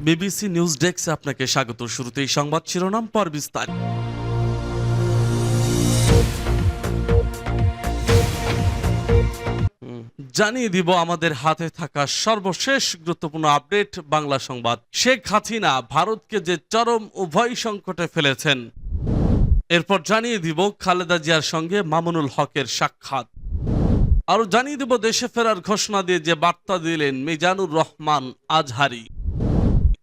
BBC news ডেস্কে আপনাকে স্বাগত। শুরুতেই সংবাদ শিরোনাম, পর বিস্তারিত। জানিয়ে দিব আমাদের হাতে থাকা সর্বশেষ গুরুত্বপূর্ণ আপডেট বাংলা সংবাদ। শেখ হাসিনা ভারতকে যে চরম উভয় সংকটে ফেলেছেন। এরপর জানিয়ে দিব খালেদা জিয়ার সঙ্গে মামুনুল হকের সাক্ষাৎ। আরো জানিয়ে দিব দেশে ফেরার ঘোষণা দিয়ে যে বার্তা দিলেন মিজানুর রহমান আজহারি।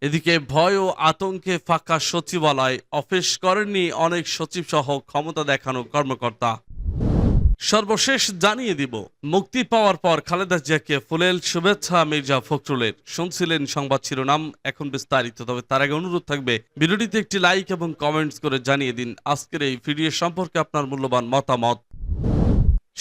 এদিকে ভয় ও আতঙ্কে ফাঁকা সচিবালয়, অফিস করেননি অনেক সচিব সহ ক্ষমতা দেখানো কর্মকর্তা। সর্বশেষ জানিয়ে দিব মুক্তি পাওয়ার পর খালেদা জিয়াকে ফুলেল শুভেচ্ছা মির্জা ফখরুলের। শুনছিলেন সংবাদ শিরোনাম, এখন বিস্তারিত। তবে তার আগে অনুরোধ থাকবে ভিডিওটিতে একটি লাইক এবং কমেন্টস করে জানিয়ে দিন আজকের এই ভিডিও সম্পর্কে আপনার মূল্যবান মতামত।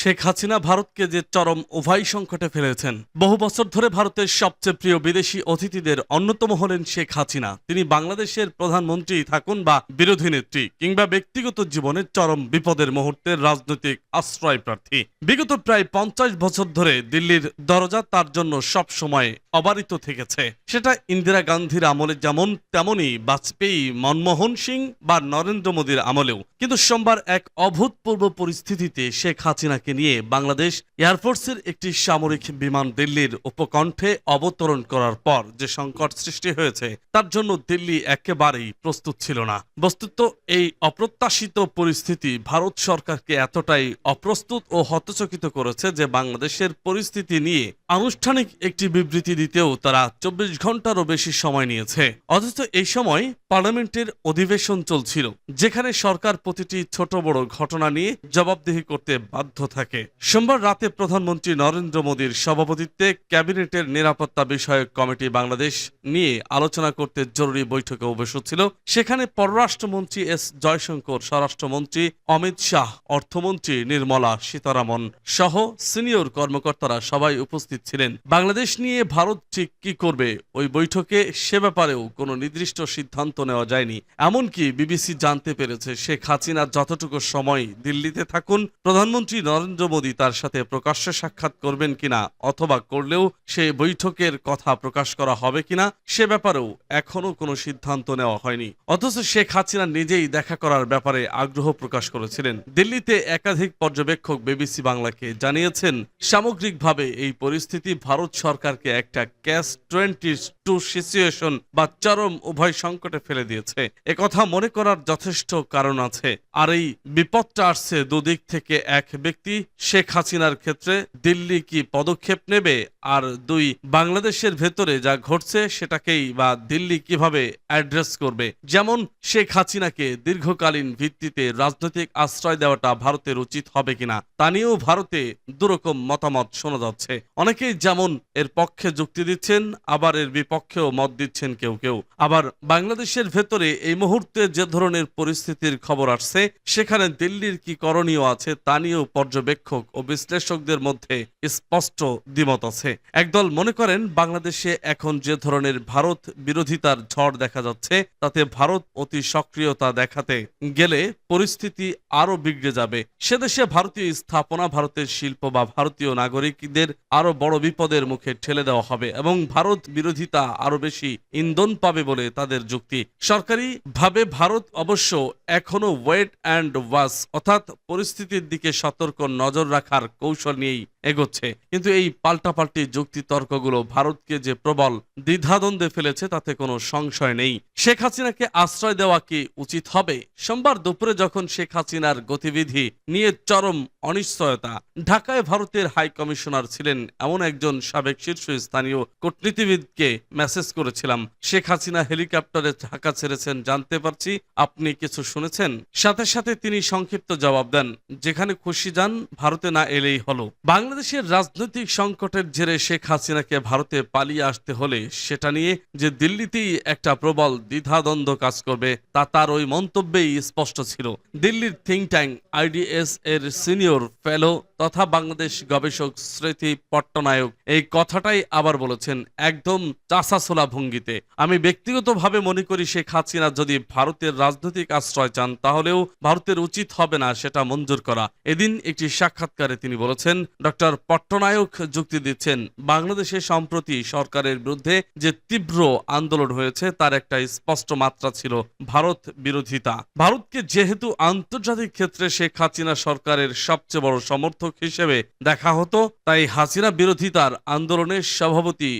শেখ হাসিনা ভারতকে যে চরম উভয় সংকটে ফেলেছেন। বহু বছর ধরে ভারতের সবচেয়ে প্রিয় বিদেশি অতিথিদের অন্যতম হলেন শেখ হাসিনা। তিনি বাংলাদেশের প্রধানমন্ত্রী থাকুন বা বিরোধী নেত্রী কিংবা ব্যক্তিগত জীবনের চরম বিপদের মুহূর্তের রাজনৈতিক আশ্রয় প্রার্থী। বিগত প্রায় 50 বছর ধরে দিল্লির দরজা তার জন্য সব সময় অবারিত থেকেছে। সেটা ইন্দিরা গান্ধীর আমলে যেমন, তেমনি বাজপেয়ী, মনমোহন সিং বা নরেন্দ্র মোদীর আমলেও। কিন্তু সোমবার এক অভূতপূর্ব পরিস্থিতিতে শেখ হাসিনাকে নিয়ে বাংলাদেশ এয়ারফোর্সের একটি সামরিক বিমান দিল্লির উপকণ্ঠে অবতরণ করার পর যে সংকট সৃষ্টি হয়েছে, তার জন্য দিল্লি একেবারেই প্রস্তুত ছিল না। বস্তুত এই অপ্রত্যাশিত পরিস্থিতি ভারত সরকারকে এতটাই অপ্রস্তুত ও হতচকিত করেছে যে বাংলাদেশের পরিস্থিতি নিয়ে আনুষ্ঠানিক একটি বিবৃতি দিতেও তারা 24 ঘন্টারও বেশি সময় নিয়েছে। অথচ এই সময় পার্লামেন্টের অধিবেশন চলছিল, যেখানে সরকার প্রতিটি ছোট বড় ঘটনা নিয়ে জবাবদিহি করতে বাধ্য থাকে। সোমবার রাতে প্রধানমন্ত্রী নরেন্দ্র মোদীর সভাপতিত্বে ক্যাবিনেটের নিরাপত্তা বিষয়ক কমিটি বাংলাদেশ নিয়ে আলোচনা করতে জরুরি বৈঠকে বসেছিল। সেখানে পররাষ্ট্রমন্ত্রী এস জয়শঙ্কর, স্বরাষ্ট্রমন্ত্রী অমিত শাহ, অর্থমন্ত্রী নির্মলা সীতারামন সহ সিনিয়র কর্মকর্তারা সবাই উপস্থিত ছিলেন। বাংলাদেশ নিয়ে ভারত ঠিক কি করবে ওই বৈঠকে সে ব্যাপারেও কোনো নির্দিষ্ট সিদ্ধান্ত নেওয়া যায়নি। এমনকি বিবিসি জানতে পেরেছে শেখ হাসিনা যতটুকু সময় দিল্লিতে থাকুন, প্রধানমন্ত্রী নরেন্দ্র মোদী তার সাথে প্রকাশ্যে সাক্ষাৎ করবেন কিনা, অথবা করলেও সে বৈঠকের কথা প্রকাশ করা হবে কিনা সে ব্যাপারেও এখনো কোনো সিদ্ধান্ত নেওয়া হয়নি। অথচ শেখ হাসিনা নিজেই দেখা করার ব্যাপারে আগ্রহ প্রকাশ করেছিলেন। দিল্লিতে একাধিক পর্যবেক্ষক বিবিসি বাংলাকে জানিয়েছেন, সামগ্রিকভাবে এই পরিস্থিতি ভারত সরকারকে একটা ক্যাচ 22 সিচুয়েশন বা চরম উভয় সংকটে ফেলে দিয়েছে। একথা মনে করার যথেষ্ট কারণ আছে। আর এই বিপদটা আসছে দুদিক থেকে। এক, ব্যক্তি শেখ হাসিনার ক্ষেত্রে দিল্লি কি পদক্ষেপ নেবে, আর দুই, বাংলাদেশের ভেতরে যা ঘটছে সেটাকেই বা দিল্লি কিভাবে অ্যাড্রেস করবে। যেমন শেখ হাসিনাকে দীর্ঘকালীন ভিত্তিতে রাজনৈতিক আশ্রয় দেওয়াটা ভারতের উচিত হবে কিনা তা নিয়েও ভারতে দুরকম মতামত শোনা যাচ্ছে। অনেকেই যেমন এর পক্ষে যুক্তি দিচ্ছেন, আবার এর বিপক্ষেও মত দিচ্ছেন কেউ কেউ। আবার বাংলাদেশের ভেতরে এই মুহূর্তে যে ধরনের পরিস্থিতির খবর আসছে, সেখানে দিল্লির কি করণীয় আছে তা নিয়েও পর্যবেক্ষক ও বিশ্লেষকদের মধ্যে স্পষ্ট দ্বিমত আছে। একদল মনে করেন, বাংলাদেশে এখন যে ধরনের ভারত বিরোধিতার ঝড় দেখা যাচ্ছে, তাতে ভারত অতি সক্রিয়তা দেখাতে গেলে পরিস্থিতি আরো বিগড়ে যাবে। সেদেশে ভারতীয় স্থাপনা, ভারতের শিল্প বা ভারতীয় নাগরিকদের আরো বড় বিপদের মুখে ঠেলে দেওয়া হবে এবং ভারত বিরোধিতা আরো বেশি ইন্ধন পাবে বলে তাদের যুক্তি। সরকারি ভাবে ভারত অবশ্য এখনো ওয়েট অ্যান্ড ওয়াচ, অর্থাৎ পরিস্থিতির দিকে সতর্ক নজর রাখার কৌশল নিয়েই এগোচ্ছে। কিন্তু এই পাল্টাপাল্টি যুক্তি তর্কগুলো ভারতকে যে প্রবল দ্বিধাদ্বন্দ্বে ফেলেছে তাতে কোনো সংশয় নেই। শেখ হাসিনাকে আশ্রয় দেওয়া কি উচিত হবে? সোমবার দুপুরে যখন শেখ হাসিনার গতিবিধি নিয়ে চরম অনিশ্চয়তা, ঢাকায় ভারতের হাই কমিশনার ছিলেন এমন একজন সাবেক শীর্ষস্থানীয় কূটনীতিবিদকে মেসেজ করেছিলাম, শেখ হাসিনা হেলিকপ্টারে ঢাকা ছেড়েছেন জানতে পারছি, আপনি কিছু শুনেছেন? সাথে সাথে তিনি সংক্ষিপ্ত জবাব দেন, যেখানে খুশি যান, ভারতে না এলেই হলো। বাংলাদেশের রাজনৈতিক সংকটের জেরে শেখ হাসিনাকে ভারতে পালিয়ে আসতে হলে সেটা নিয়ে যে দিল্লিতেই একটা প্রবল দ্বিধাদ্বন্দ্ব কাজ করবে তা তার ওই মন্তব্যেই স্পষ্ট ছিল। দিল্লির থিঙ্ক ট্যাঙ্ক আইডিএস এর সিনিয়র ফেলো তথা বাংলাদেশ গবেষক স্মৃতি পট্টনায়ক এই কথাটাই আবার বলেছেন একদম চাষাছোলা ভঙ্গিতে। আমি ব্যক্তিগতভাবে মনে করি শেখ হাসিনা যদি ভারতের রাজনৈতিক আশ্রয় চান তাহলেও ভারতের উচিত হবে না সেটা মঞ্জুর করা। এদিন একটি সাক্ষাৎকারে তিনি বলেছেন, ডক্টর পট্টনায়ক যুক্তি দিচ্ছেন বাংলাদেশে সম্প্রতি সরকারের বিরুদ্ধে যে তীব্র আন্দোলন হয়েছে তার একটা স্পষ্ট মাত্রা ছিল ভারত বিরোধিতা। ভারতকে যেহেতু আন্তর্জাতিক ক্ষেত্রে শেখ হাসিনা সরকারের সবচেয়ে বড় সমর্থক হিসেবে দেখা হতো, তাই হাসিনা বিরোধিতার আন্দোলনের সভাপতি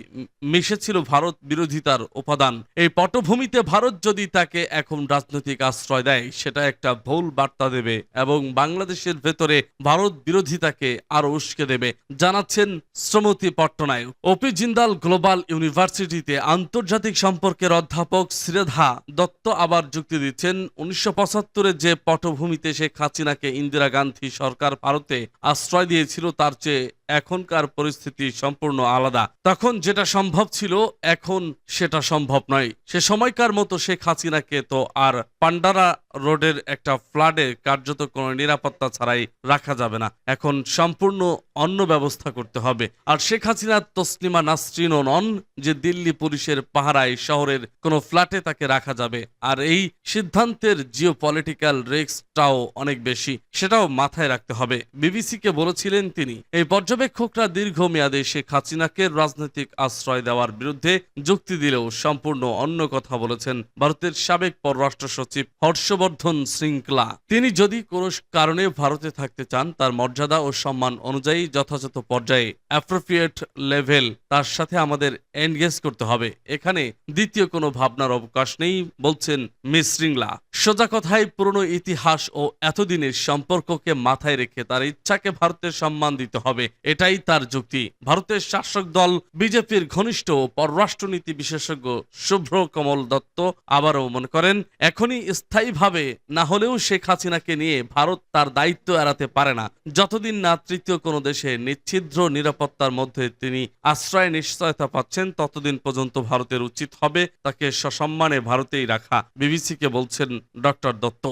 মিশেছিল ভারত বিরোধিতার উপাদান। এই পটভূমিতে ভারত যদি তাকে এখন রাজনৈতিক আশ্রয় দেয় সেটা একটা ভুল বার্তা দেবে এবং বাংলাদেশের ভেতরে ভারত বিরোধিতাকে আরো উস্কে দেবে, জানাচ্ছেন শ্রীমতী পট্টনায়ক। ওপি জিন্দাল গ্লোবাল ইউনিভার্সিটিতে আন্তর্জাতিক সম্পর্কের অধ্যাপক শ্রীধা দত্ত আবার যুক্তি দিচ্ছেন 1975-এ যে পটভূমিতে শেখ হাসিনাকে ইন্দিরা গান্ধী সরকার ভারতে আশ্রয় দিয়েছিল তার চেয়ে এখনকার পরিস্থিতি সম্পূর্ণ আলাদা। তখন যেটা সম্ভব ছিল এখন সেটা সম্ভব নয়। সে সময়কার মতো শেখ হাসিনাকে তো আর পান্ডারা রোডের একটা ফ্ল্যাটে কার্যত কোনো নিরাপত্তা ছাড়াই রাখা যাবে না। এখন সম্পূর্ণ অন্য ব্যবস্থা করতে হবে। আর শেখ হাসিনা তসলিমা নাসরিনও নন যে দিল্লি পুলিশের পাহারায় শহরের কোনো ফ্ল্যাটে তাকে রাখা যাবে। আর এই সিদ্ধান্তের জিও পলিটিক্যাল রিস্কটাও অনেক বেশি, সেটাও মাথায় রাখতে হবে। বিবিসিকে বলেছিলেন তিনি। এই পর্যবেক্ষকরা দীর্ঘমেয়াদে শেখ হাসিনাকে রাজনৈতিক আশ্রয় দেওয়ার বিরুদ্ধে যুক্তি দিলেও সম্পূর্ণ অন্য কথা বলেছেন ভারতের সাবেক পররাষ্ট্র সচিব হর্ষবর্ধন শৃঙ্খলা। তিনি যদি কোনো কারণে ভারতে থাকতে চান তার মর্যাদা ও সম্মান অনুযায়ী যথাযথ পর্যায়ে অ্যাপ্রোপ্রিয়েট লেভেল তার সাথে আমাদের এনগেজ করতে হবে। এখানে দ্বিতীয় কোনো ভাবনার অবকাশ নেই, বলছেন মিস শৃঙ্খলা। সোজা কথায় পুরনো ইতিহাস ও এতদিনের সম্পর্ককে মাথায় রেখে তার ইচ্ছাকে ভারতের সম্মান দিতে হবে, এটাই তার যুক্তি। ভারতের শাসক দল বিজেপির ঘনিষ্ঠ পররাষ্ট্রনীতি বিশেষজ্ঞ শুভ্র কমল দত্ত আবারও মনে করেন এখনই স্থায়ীভাবে না হলেও শেখ হাসিনাকে নিয়ে ভারত তার দায়িত্ব এড়াতে পারে না। যতদিন না তৃতীয় কোনো দেশে নিচ্ছিদ্র নিরাপত্তার মধ্যে তিনি আশ্রয় নিশ্চয়তা পাচ্ছেন ততদিন পর্যন্ত ভারতের উচিত হবে তাকে সসম্মানে ভারতেই রাখা, বিবিসিকে বলছেন ডক্টর দত্ত।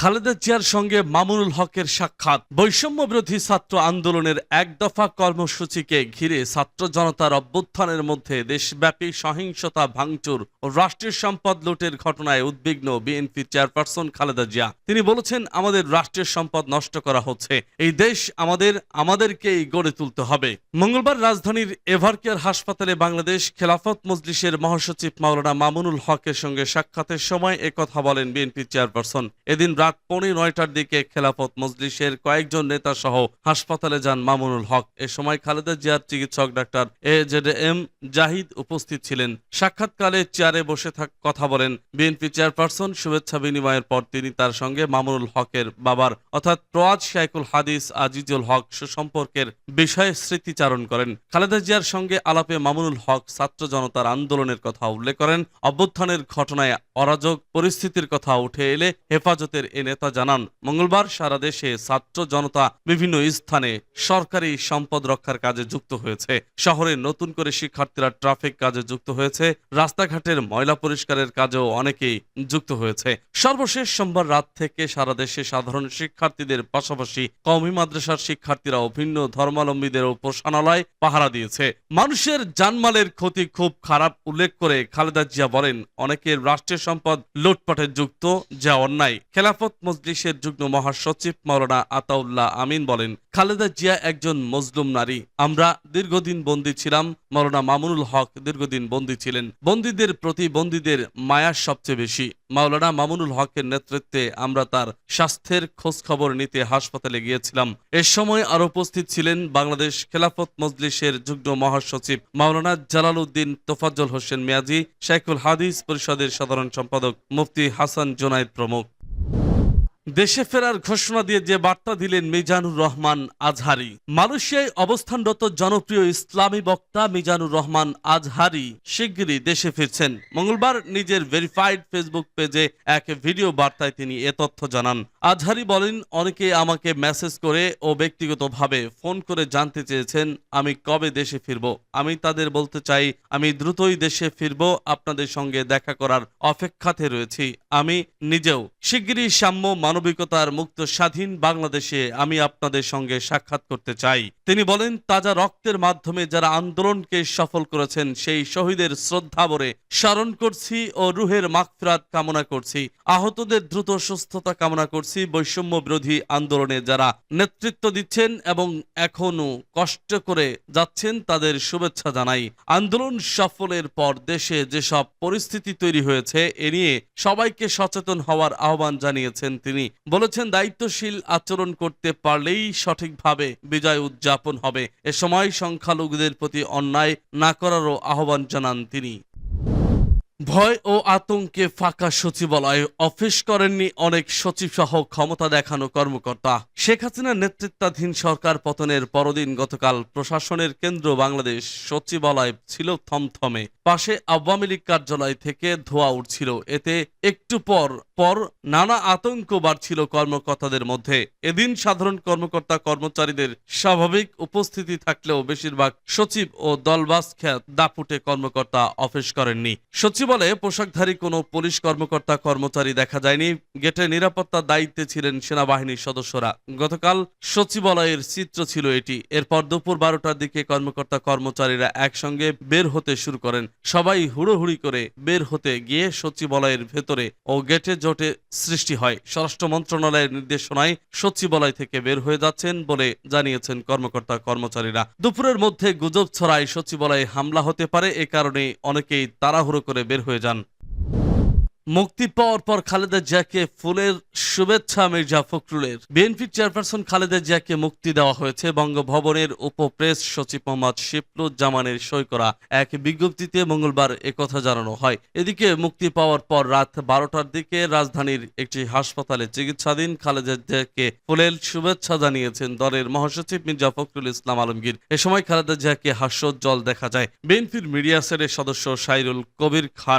খালেদা জিয়ার সঙ্গে মামুনুল হকের সাক্ষাৎ। বৈষম্য বিরোধী ছাত্র আন্দোলনের এক দফা কর্মসূচিকে ঘিরে ছাত্র জনতার অভ্যুত্থানের মধ্যে দেশব্যাপী সহিংসতা, ভাঙচুর ও রাষ্ট্রীয় সম্পদ লুটের ঘটনায় উদ্বিগ্ন বিএনপি চেয়ারপারসন খালেদা জিয়া। তিনি বলেছেন, আমাদের রাষ্ট্রীয় সম্পদ নষ্ট করা হচ্ছে, এই দেশ আমাদেরকেই গড়ে তুলতে হবে। মঙ্গলবার রাজধানীর এভারকেয়ার হাসপাতালে বাংলাদেশ খেলাফত মজলিসের মহাসচিব মাওলানা মামুনুল হকের সঙ্গে সাক্ষাতের সময় একথা বলেন বিএনপি চেয়ারপারসন। এদিন রাত 9:45-টার দিকে খেলাফত মজলিসের কয়েকজন নেতা সহ হাসপাতালে যান মামুনুল হক। এ সময় খালেদা জিয়ার চিকিৎসক ডাক্তার AJM জাহিদ উপস্থিত ছিলেন। সাক্ষাৎকালে চেয়ারে বসে কথা বলেন বিএনপি চেয়ারপারসন। শুভেচ্ছা বিনিময়ের পর তিনি তার সঙ্গে মামুনুল হকের বাবার অর্থাৎ প্রয়াত শাইখুল হাদিস আজিজুল হক সুসম্পর্কের বিষয়ে স্মৃতিচারণ করেন। খালেদা জিয়ার সঙ্গে আলাপে মামুনুল হক ছাত্র জনতার আন্দোলনের কথা উল্লেখ করেন। অভ্যুত্থানের ঘটনায় অরাজক পরিস্থিতির কথা উঠে এলে হেফাজতের নেতা জানান, মঙ্গলবার সারা দেশে ছাত্র জনতা বিভিন্ন স্থানে সরকারি সম্পদ রক্ষার কাজে যুক্ত হয়েছে। শহরে নতুন করে শিক্ষার্থীরা ট্রাফিক কাজে যুক্ত হয়েছে, রাস্তাঘাটের ময়লা পরিষ্কারের কাজেও অনেকেই যুক্ত হয়েছে। সর্বশেষ সোমবার রাত থেকে সারা দেশে সাধারণ শিক্ষার্থীদের পাশাপাশি কওমি মাদ্রাসার শিক্ষার্থীরাও ভিন্ন ধর্মাবলম্বীদের উপাসনালয় পাহারা দিয়েছে। মানুষের জানমালের ক্ষতি খুব খারাপ উল্লেখ করে খালেদা জিয়া বলেন, অনেকের রাষ্ট্রীয় সম্পদ লুটপাটে যুক্ত, যা অন্যায়। খেলাফত মজলিসের যুগ্ম মহাসচিব মাওলানা আতাউল্লাহ আমিন বলেন, খালেদা জিয়া একজন মজলুম নারী। আমরা দীর্ঘদিন বন্দী ছিলাম, মাওলানা মামুনুল হক দীর্ঘদিন বন্দী ছিলেন। বন্দীদের প্রতি বন্দীদের মায়া সবচেয়ে বেশি। মাওলানা মামুনুল হকের নেতৃত্বে আমরা তার স্বাস্থ্যের খোঁজ খবর নিতে হাসপাতালে গিয়েছিলাম। এ সময় আরো উপস্থিত ছিলেন বাংলাদেশ খেলাফত মজলিসের যুগ্ম মহাসচিব মাওলানা জালালউদ্দিন তোফাজ্জল হোসেন মিয়াজি, শাইখুল হাদিস পরিষদের সাধারণ সম্পাদক মুফতি হাসান জুনায়েদ প্রমুখ। দেশে ফেরার ঘোষণা দিয়ে যে বার্তা দিলেন মিজানুর রহমান আজহারি। মালয়েশিয়ায় অবস্থানরত জনপ্রিয় ইসলামী বক্তা মিজানুর রহমান আজহারি শিগগিরই দেশে ফিরছেন। মঙ্গলবার নিজের ভেরিফাইড ফেসবুক পেজে এক ভিডিও বার্তায় তিনি এ তথ্য জানান। আজহারি বলেন, অনেকে আমাকে মেসেজ করে ও ব্যক্তিগতভাবে ফোন করে জানতে চেয়েছেন আমি কবে দেশে ফিরব। আমি তাদের বলতে চাই আমি দ্রুতই দেশে ফিরব, আপনাদের সঙ্গে দেখা করার অপেক্ষাতে রয়েছি। আমি নিজেও শিগগিরই সাম্য মানবিকতার মুক্ত স্বাধীন বাংলাদেশে আমি আপনাদের সঙ্গে সাক্ষাৎ করতে চাই। তিনি বলেন, তাজা রক্তের মাধ্যমে যারা আন্দোলনকে সফল করেছেন সেই শহীদের শ্রদ্ধা ভরে স্মরণ করছি ও রুহের মাগফিরাত কামনা করছি। আহতদের দ্রুত সুস্থতা কামনা করছি। বৈষম্য বিরোধী আন্দোলনে যারা নেতৃত্ব দিচ্ছেন এবং এখনো কষ্ট করে যাচ্ছেন তাদের শুভেচ্ছা জানাই। আন্দোলন সফলের পর দেশে যেসব পরিস্থিতি তৈরি হয়েছে এ নিয়ে সবাইকে সচেতন হওয়ার আহ্বান জানিয়েছেন তিনি। বলেছেন, দায়িত্বশীল আচরণ করতে পারলেই সঠিকভাবে বিজয় উদযাপন হবে। এ সময় সংখ্যালঘুদের প্রতি অন্যায় না করারও আহ্বান জানান তিনি। ভয় ও আতঙ্কে ফাঁকা সচিবালয়, অফিস করেননি অনেক সচিব সহ ক্ষমতা দেখানো কর্মকর্তা। শেখ হাসিনার নেতৃত্বাধীন সরকার পতনের পরদিন গতকাল প্রশাসনের কেন্দ্র বাংলাদেশ সচিবালয় ছিল থমথমে। পাশে আওয়ামী লীগ কার্যালয় থেকে ধোঁয়া উঠছিল। এতে একটু পর পর নানা আতঙ্ক বাড়ছিল কর্মকর্তাদের মধ্যে। এদিন সাধারণ কর্মকর্তা কর্মচারীদের স্বাভাবিক উপস্থিতি থাকলেও বেশিরভাগ সচিব ও দলবাজ খ্যাত দাপুটে কর্মকর্তা অফিস করেননি। সচিবালয়ে পোশাকধারী কোনো পুলিশ কর্মকর্তা কর্মচারী দেখা যায়নি। গেটে নিরাপত্তার দায়িত্বে ছিলেন সেনাবাহিনীর সদস্যরা। গতকাল সচিবালয়ের চিত্র ছিল এটি। এরপর দুপুর 12টার দিকে কর্মকর্তা কর্মচারীরা একসঙ্গে বের হতে শুরু করেন। সবাই হুড়োহুড়ি করে বের হতে গিয়ে সচিবালয়ের ভেতরে ও গেটে জোটে সৃষ্টি হয়। স্বরাষ্ট্র মন্ত্রণালয়ের নির্দেশনায় সচিবালয় থেকে বের হয়ে যাচ্ছেন বলে জানিয়েছেন কর্মকর্তা কর্মচারীরা। দুপুরের মধ্যে গুজব ছড়ায় সচিবালয়ে হামলা হতে পারে, এ কারণে অনেকেই তাড়াহুড়ো করে বের হয়ে যান। মুক্তি পাওয়ার পর খালেদা জিয়াকে ফুলের শুভেচ্ছা মির্জা ফখরুলের। বিএনপির চেয়ারপারসন খালেদা জিয়াকে মুক্তি দেওয়া হয়েছে। বঙ্গভবনের উপপ্রেস সচিব মোহাম্মদ শিফলুজ্জামানের সই করা এক বিজ্ঞপ্তিতে মঙ্গলবার একথা জানানো হয়। এদিকে মুক্তি পাওয়ার পর রাত 12টার দিকে রাজধানীর একটি হাসপাতালে চিকিৎসাধীন খালেদা জিয়াকে ফুলের শুভেচ্ছা জানিয়েছেন দলের মহাসচিব মির্জা ফখরুল ইসলাম আলমগীর। এ সময় খালেদা জিয়াকে হাস্যোজ্জ্বল দেখা যায়। বিএনপির মিডিয়া সেলের সদস্য সাইরুল কবির খান